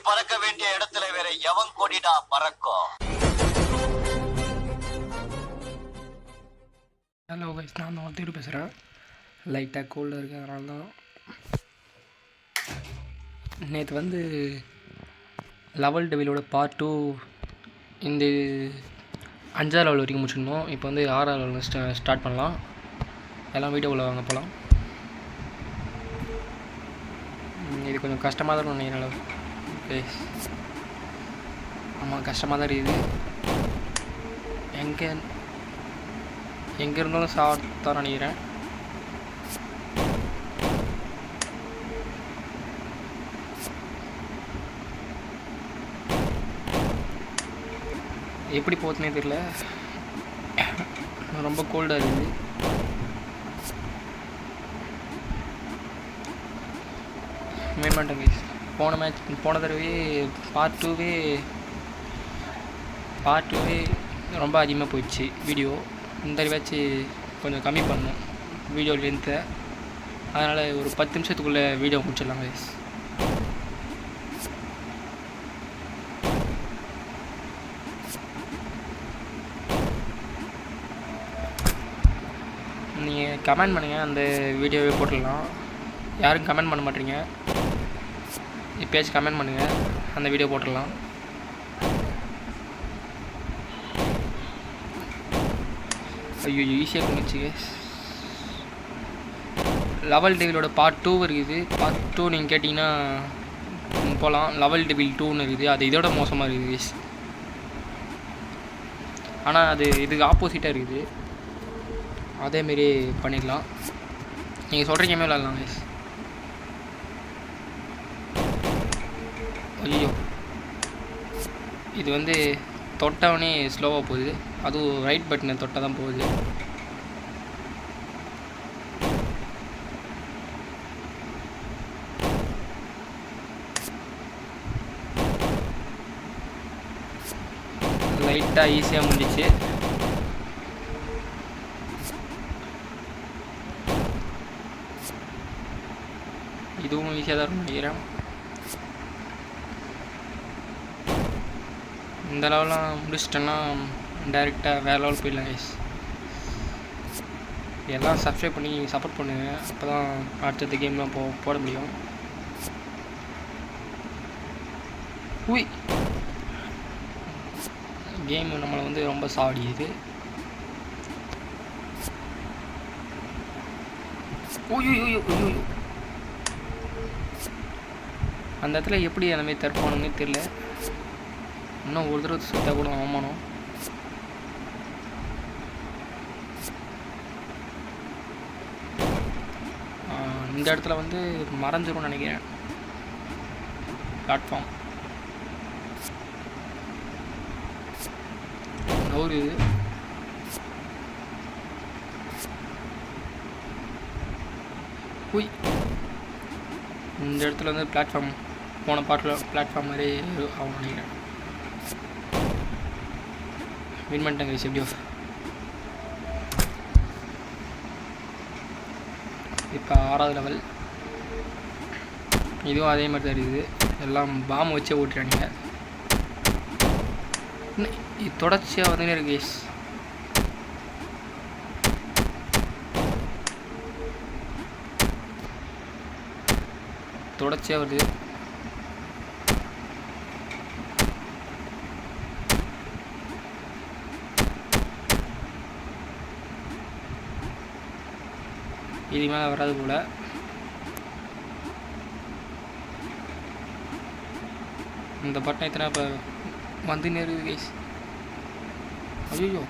பறக்க வேண்டிய இடத்துல வேற எவன் கொடிடா பறக்கும்? ஹலோ கைஸ், நான் தான் ஒருத்தர் பேசுகிறேன். லைட்டாக கோல்டு இருக்குது, அதனால தான். நேற்று வந்து லெவல் டெவிலோட பார்ட் 2 இந்த 5ஆம் லெவல் வரைக்கும் முடிச்சிருந்தோம். இப்போ வந்து 6ஆம் லெவல் ஸ்டார்ட் பண்ணலாம். எல்லாம் வீடியோவில் வாங்க போகலாம். இது கொஞ்சம் கஷ்டமாக தான் இருக்கும் நினைக்கிறேன். ஓகே, ஆமாம், கஷ்டமாக தான் இருக்குது. எங்கே இருந்தாலும் சாப்பிட்டு நினைக்கிறேன். எப்படி போகுதுன்னே தெரியல, ரொம்ப கோல்டாக இருக்குது. மேம்பட்டேன் கைஸ். போன தடவையே பார்ட் டூவே ரொம்ப அதிகமாக போயிடுச்சு வீடியோ. இந்த தடவையாச்சு கொஞ்சம் கம்மி பண்ணணும் வீடியோ லென்த்தை. அதனால் ஒரு 10 நிமிஷத்துக்குள்ளே வீடியோ முடிச்சிடலாம் கைஸ். நீங்கள் கமெண்ட் பண்ணுங்கள், அந்த வீடியோவே போட்டுடலாம். யாரும் கமெண்ட் பண்ண மாட்டீங்க, இப்போயாச்சும் கமெண்ட் பண்ணுங்கள், அந்த வீடியோ போட்டுடலாம். ஐயோ, ஈஸியாக பண்ணிச்சு. லெவல் டெவிலோட பார்ட் 2 இருக்குது. பார்ட் 2 நீங்கள் கேட்டிங்கன்னா போகலாம். லெவல் டெவில் 2ன்னு இருக்குது, அது இதோட மோசமாக இருக்குது கைஸ். ஆனால் அது இதுக்கு ஆப்போசிட்டாக இருக்குது. அதேமாரி பண்ணிடலாம். நீங்கள் சொல்கிற கேமே விளாட்லாம் கைஸ். ஐயோ, இது வந்து தொட்டவனே ஸ்லோவாக போகுது. அதுவும் ரைட் பட்டனை தொட்டால் தான் போகுது. லைட்டாக ஈஸியாக முடிஞ்சிச்சு. இதுவும் ஈஸியாக தான் இருக்கும் நினைக்கிறேன். இந்த லெவலாம் முடிச்சிட்டேன்னா டைரெக்டாக வேறு லெவல் போயிடலாம் கைஸ். எல்லாம் சப்ஸ்கிரைப் பண்ணி சப்போர்ட் பண்ணுங்கள், அப்போ தான் அடுத்தடுத்த கேம்லாம் போட முடியும். கேம் நம்மளை வந்து ரொம்ப சாடியுது. அந்த இடத்துல எப்படி அந்த மாதிரி தற்பானுன்னே தெரியல. இன்னும் ஒரு தடவை சுத்தா கூட அவமானம். இந்த இடத்துல வந்து மறைஞ்சிரும்னு நினைக்கிறேன் பிளாட்ஃபார்ம். ஒரு இந்த இடத்துல வந்து பிளாட்ஃபார்ம் போன பாட்டில் பிளாட்ஃபார்ம் மாதிரி ஆகும் நினைக்கிறேன். வின் பண்ணிட்டாங்க கைஸ் எப்படியோ. இப்போ 6ஆவது லெவல். இதுவும் அதே மாதிரி தான் இருக்குது. எல்லாம் பாம்பு வச்சே ஓட்டுறானுங்க. இது தொடர்ச்சியாக வந்துனே இருக்கு கைஸ். தொடர்ச்சியாக வருது. இது மேலே வராது போல். இந்த பட்டன் எத்தனை இப்போ வந்து நேருது கைஸ். ஐயோ,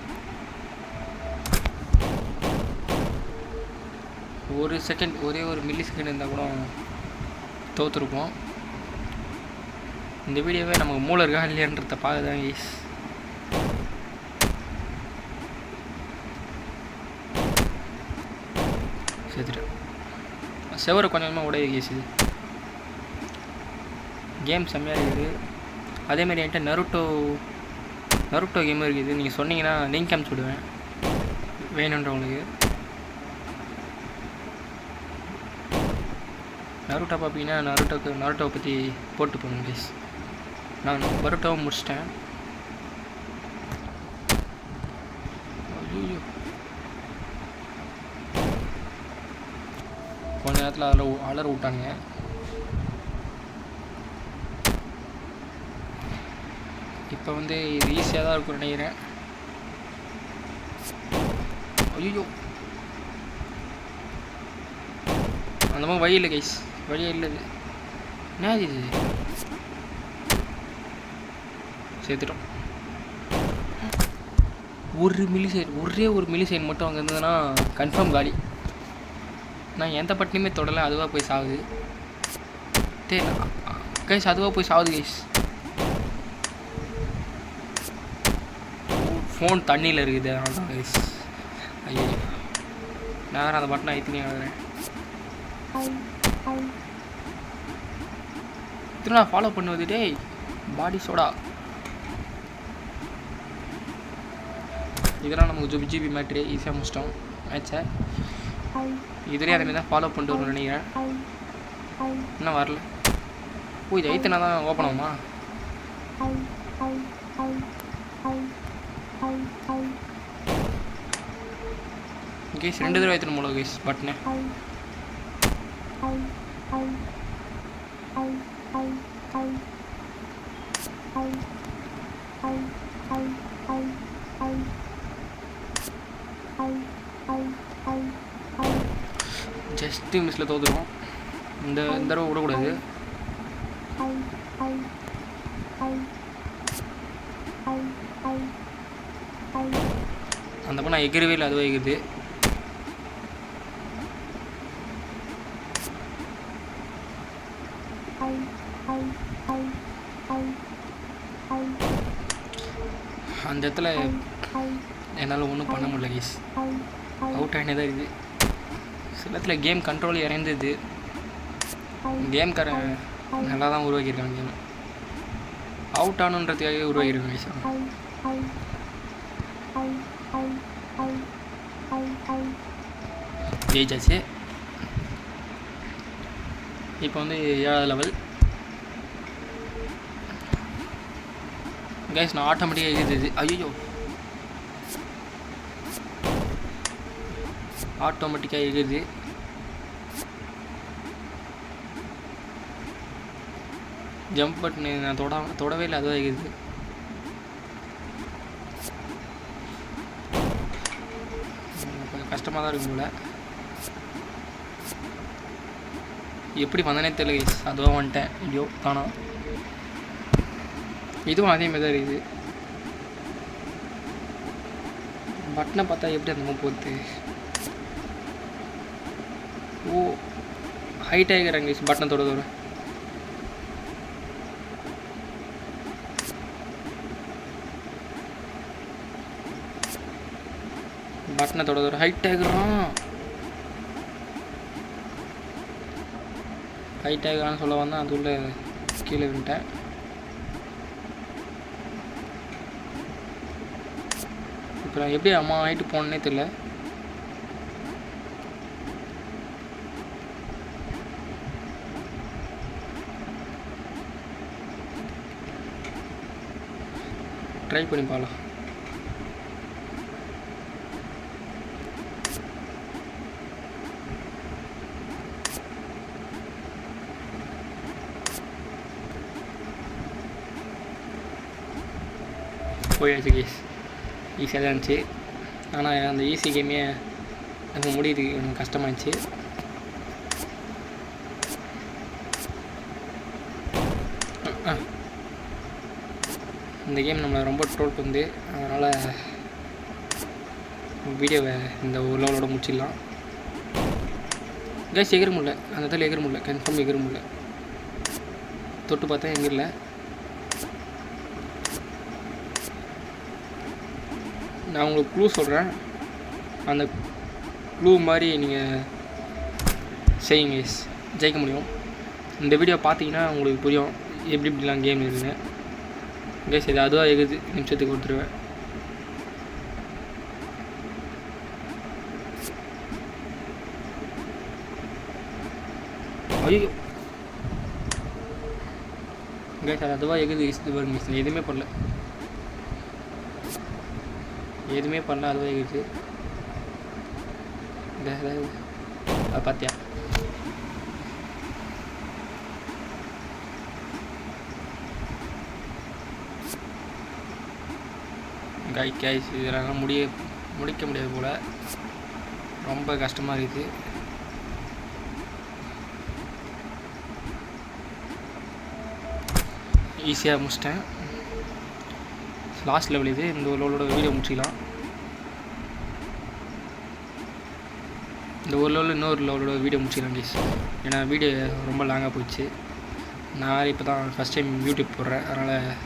ஒரு செகண்ட், ஒரே ஒரு மில்லி செகண்ட் இருந்தால் கூட தோற்றுருப்போம். இந்த வீடியோவே நமக்கு மூளை இருக்கா இல்லையான்றத பார்க்க தான் கைஸ். சேர்த்துட்டு செவரை கொஞ்சமாக உடைய கேஸ். இது கேம் செம்மையாக இருக்குது. அதேமாரி என்கிட்ட நருட்டோ கேமும் இருக்குது. நீங்கள் சொன்னீங்கன்னா லிங்க் அனுப்பிச்சி விடுவேன் வேணுன்றவங்களுக்கு. நருட்டோ பார்ப்பீங்கன்னா நருட்டோவை பற்றி போட்டு போகணும் ப்ளீஸ். நான் பரோட்டாவும் முடிச்சிட்டேன். ஐயோ, கொஞ்ச நேரத்தில் அலற விட்டானுங்க. இப்போ வந்து இது ஈஸியாக தான் இருக்கும்னு நினைக்கிறேன். ஐயோ, அந்த மாதிரி வழி இல்லை கைஸ், வழியே இல்லை. இது என்ன இது? சேர்த்துட்டோம். ஒரே ஒரு மில்லிசைன் மட்டும் அங்கே இருந்ததுன்னா கன்ஃபார்ம் காலி. நான் எந்த பட்டனையுமே தொடலை, அதுவாக போய் சாகுது. கைஸ் அதுவாக போய் சாகுது கைஸ். ஃபோன் தண்ணியில் இருக்குது, அதனால தான் கைஸ். ஐயோ, நான் வேறு அந்த பட்டனை ஐத்தினே ஆகுறேன். திரும்ப ஃபாலோ பண்ணுவது டேய் பாடி சோடா. இதெல்லாம் நமக்கு ஜிபி மேட்ரு ஈஸியாக முடிச்சிட்டோம் மேட்சை. இதுலேயே அதே மாதிரி தான் ஃபாலோ பண்ணிட்டு வரும்னு நினைக்கிறேன். இன்னும் வரல. ஓ, இது ஐத்தனா தான் ஓப்பன் ஆகுமா? கேஸ் 2 தடவை ஐத்தணும் போல கேஸ் பட்டனே. ஜஸ்ட்டு மிஸ்ஸில் தோற்றுரும். இந்த தடவை விடக்கூடாது. அந்த நான் எகிறவே இல்லை, அதுவே எகுது. அந்த இடத்துல என்னால் ஒன்றும் பண்ண முடியல கேஸ். அவுட் ஆகினே தான் இருக்குது. சில இடத்துல கேம் கண்ட்ரோல் இறந்தது. கேம்காரன் நல்லா தான் உருவாக்கியிருக்காங்க. கேம் அவுட் ஆனுன்றதுக்காகவே உருவாக்கியிருக்காங்க கேஸ். ஜெயிச்சாச்சு. இப்போ வந்து 7வது லெவல் கைஸ். நான் ஆட்டோமேட்டிக்காக எழுதுது. ஐயோ, ஆட்டோமேட்டிக்காக எழுதுது. ஜம்ப் பட்டன் நான் தொடவே இல்லை, அதுதான் எழுதுது. கொஞ்சம் கஷ்டமாக தான் இருக்கும் போல. எப்படி வந்தனே தெரியல கைஸ். அதுவாக வந்துட்டேன். ஐயோ தானா. இதுவும் அதே மாதிரி தான் இருக்குது. பட்டனை பார்த்தா எப்படி அந்த மாதிரி போகுது. ஓ, ஹைட் ஆகிக்கிறாங்க கைஸ் பட்டனை தொட. பட்டனை தொட ஹைட் ஆகிறான். ஹைட் ஆகிறான்னு சொல்ல வந்தேன், அது உள்ள கீழே விட்டேன். இப்போ நான் எப்படி அம்மா ஹைட்டு போனேன்னே தெரியல. ட்ரை பண்ணி பார்க்கலாம். போயாச்சு கேஸ். ஈஸியாக தான் இருந்துச்சு. ஆனால் அந்த ஈஸி கேமே எனக்கு முடியுது, எனக்கு கஷ்டமாகிடுச்சு. இந்த கேம் நம்மளை ரொம்ப ட்ரோல் பண்ணுது. அதனால் வீடியோவை இந்த ஒரு லெவலோட முடிச்சிடலாம். கேஸ் எகிர முடியல, அந்த இடத்துல எகிர முடியல, கன்ஃபார்ம் எகிர முடியல. தொட்டு பார்த்தா எங்கிரல. நான் உங்களுக்கு க்ளூ சொல்கிறேன், அந்த க்ளூ மாதிரி நீங்கள் செய்யுங்க, ஜெயிக்க முடியும். இந்த வீடியோ பார்த்தீங்கன்னா உங்களுக்கு புரியும் எப்படி இப்படிலாம் கேம் இருக்குதுன்னு. கேஸ் இது அதுவாக எகுது, நிமிஷத்துக்கு கொடுத்துருவேன். ஐயோ, கேஸ் அது அதுவாக எகுது இது வரும் மிஸ் எதுவுமே பண்ணல அதுவாக எகுது அது பார்த்தியா கைஸ் இதெல்லாம் முடிக்க முடியாது போல் ரொம்ப கஷ்டமாக இருக்குது ஈஸியாக முடிச்சிட்டேன் லாஸ்ட் லெவல் இது இந்த லெவலோட வீடியோ முடிச்சிக்கலாம் இந்த ஒரு லெவலில் இன்னொரு லெவலோட வீடியோ முடிச்சிக்கலாம் கைஸ் ஏன்னா வீடியோ ரொம்ப லாங்காக போயிடுச்சு நான் இப்போ தான் ஃபஸ்ட் டைம் யூடியூப் போடுறேன் அதனால்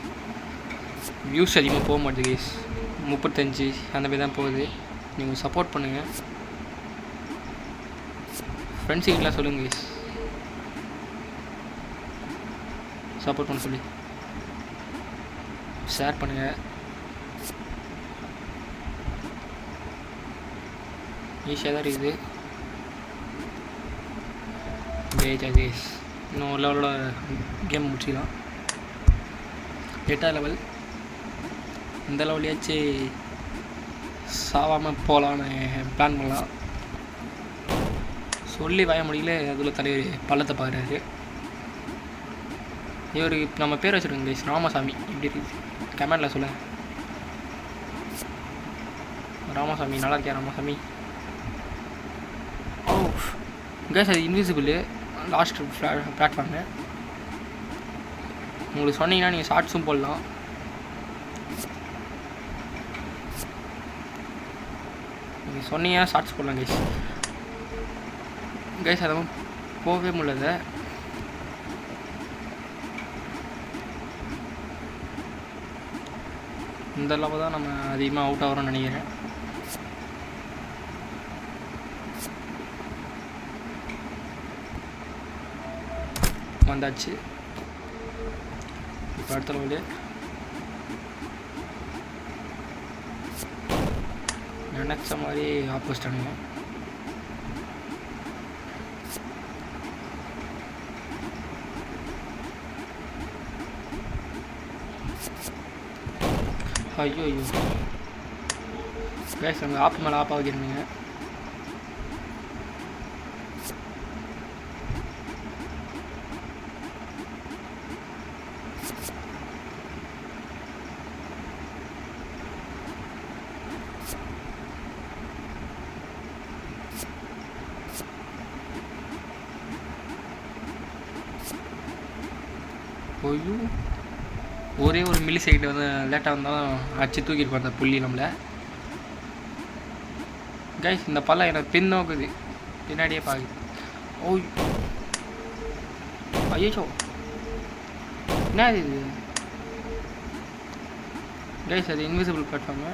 வியூஸ் அதிகமாக போக மாட்டேது கைஸ் 35 அந்த மாதிரி தான் போகுது நீங்கள் சப்போர்ட் பண்ணுங்கள் ஃப்ரெண்ட்ஸுக்கெலாம் சொல்லுங்கள் கைஸ் சப்போர்ட் பண்ண சொல்லி ஷேர் பண்ணுங்கள் ஈஸியாக தான் இருக்குது கைஸ் இன்னும் ஒரு லெவலோட கேம் முடிச்சிக்கலாம் 8வது லெவல் இந்த லெவலையாச்சு சாவாமல் போகலான்னு பிளான் பண்ணலாம் சொல்லி வாய முடியல அதில் தலைவர் பள்ளத்தை பார்க்குறாரு இவருக்கு நம்ம பேர் வச்சுருக்கோங்க கைஸ் ராமசாமி இப்படி இருக்குது கமெண்டில் சொல்ல ராமசாமி நல்லா இருக்கியா ராமசாமி ஓ கைஸ் அது இன்விசிபிள் லாஸ்ட் பிளாட்ஃபார்மு உங்களுக்கு சொன்னீங்கன்னா நீங்கள் ஷார்ட்ஸும் போடலாம் நீங்கள் சொன்னீங்கன்னா ஷார்ட்ஸ் போடலாம் கைஸ் அதெல்லாம் போகவே முடியல இந்த அளவு தான் நம்ம அதிகமாக அவுட் ஆகிறோம்னு நினைக்கிறேன் வந்தாச்சு இப்போ அடுத்த லெவலு நினச்ச மாதிரி ஆப்போசிட் அணுங்க ஐயோ கேஸ் நம்ம ஆப்பு மேலே ஆப்பாக வைக்கிறீங்க ஐயோ ஒரே ஒரு மில்லி செகண்ட் வந்து லேட்டாக வந்தாலும் அடிச்சு தூக்கியிருப்போம் அந்த புள்ளி நம்மளை கைஸ் இந்த பல்ல எனக்கு பின்னோக்குது பின்னாடியே பார்க்குது ஓ ஐயோ என்ன இது கைஸ் அது இன்விசிபிள் பிளாட்ஃபார்மு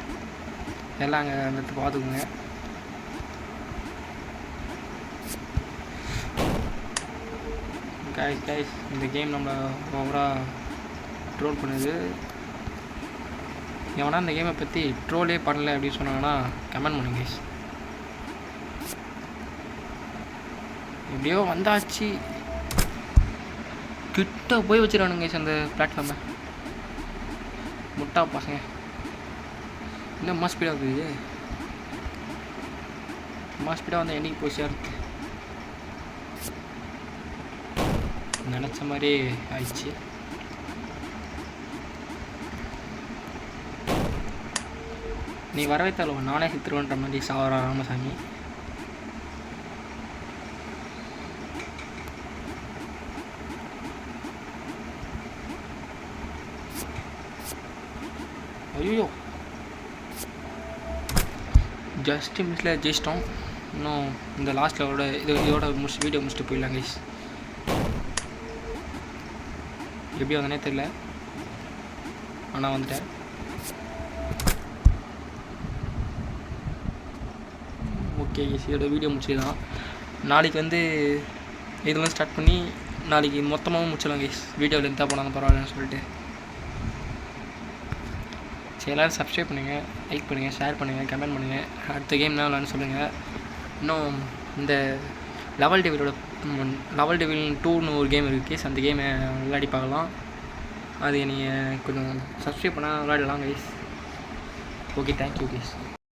எல்லாம் அங்கே அந்த பார்த்துக்குங்க கைஸ் இந்த கேம் நம்மளை ஓவராக ட்ரோல் பண்ணுது எவனா இந்த கேமை பற்றி ட்ரோலே பண்ணல அப்படின்னு சொன்னாங்கன்னா கமெண்ட் பண்ணுங்க கைஸ் எப்படியோ வந்தாச்சு கிட்ட போய் வச்சிடறானுங்க கைஸ் அந்த பிளாட்ஃபார்மை முட்டா பசங்க இன்னும் அம்மா ஸ்பீடாக இருக்குது அம்மா ஸ்பீடாக வந்து என்னைக்கு போய் சேருது நினச்ச மாதிரி ஆயிடுச்சு நீ வரவே தருவ நானே சித்துருவன்ற மாதிரி சாவரா ராமசாமி ஐயோ ஜஸ்ட் மிஸ்ல ஜெயிச்சிட்டோம் இன்னும் இந்த லாஸ்ட் லெவலோட இதோட வீடியோ முடிச்சுட்டு போயிடலாம் கைஸ் எப்படி வந்தனே தெரியல ஆனால் வந்துட்டேன் ஓகே இதோட வீடியோ முடிச்சுக்கலாம் நாளைக்கு வந்து இதெல்லாம் ஸ்டார்ட் பண்ணி நாளைக்கு மொத்தமாகவும் முடிச்சிடலாம் கைஸ் வீடியோ லென்த்தாக போனாலும் பரவாயில்லன்னு சொல்லிட்டு சரி எல்லோரும் சப்ஸ்கிரைப் பண்ணுங்கள் லைக் பண்ணுங்கள் ஷேர் பண்ணுங்கள் கமெண்ட் பண்ணுங்கள் அடுத்த கேம் என்ன விளாட்னு சொல்லுங்கள் இன்னும் இந்த லெவல் டெவிலோட லெவல் டெவில் 2ன்னு ஒரு கேம் இருக்குது கேஸ் அந்த கேமை விளையாடி பார்க்கலாம் அது நீங்கள் கொஞ்சம் சப்ஸ்கிரைப் பண்ணால் விளையாடலாம் கைஸ். Okay, thank you guys.